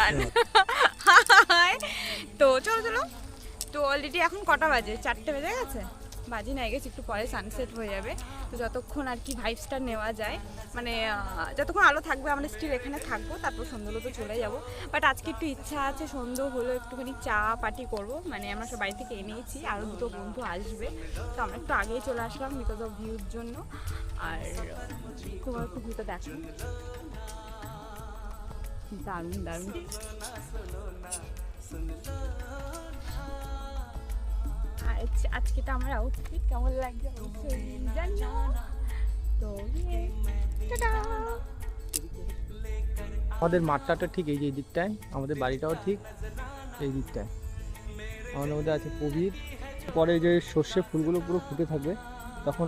গান। তো চলো চলো। তো অলরেডি এখন কটা বাজে? 4টে বেজে গেছে। বাজি নাই গেছে, একটু পরে সানসেট হয়ে যাবে। তো যতক্ষণ আর কি ভাইবসটা নেওয়া যায়, মানে যতক্ষণ আলো থাকবে আমরা স্টিল এখানে থাকবো, তারপর সন্ধ্যে তো চলে যাব। বাট আজকে একটু ইচ্ছা আছে সন্ধ্যে হলো একটুখানি চা পার্টি করব, মানে আমরা সব বাড়ি থেকে এনেইছি, আরও দুটো বন্ধু আসবে। তো আমরা একটু আগেই চলে আসলাম বিকজ অফ ভিউর জন্য। আর তোমার একটু ভিউটা দেখো, দারুণ দারুণ। আর আজকে তো আমার আউটফিট কেমন লাগছে অবশ্যই জানিও। তো টাটা। আমাদের মাঠটা ঠিক এই যে এই দিকটায়, আমাদের বাড়িটাও ঠিক এই দিকটায়। আমাদের মধ্যে আছে প্রবীর। পরে যে সর্ষে ফুলগুলো পুরো ফুটে থাকবে তখন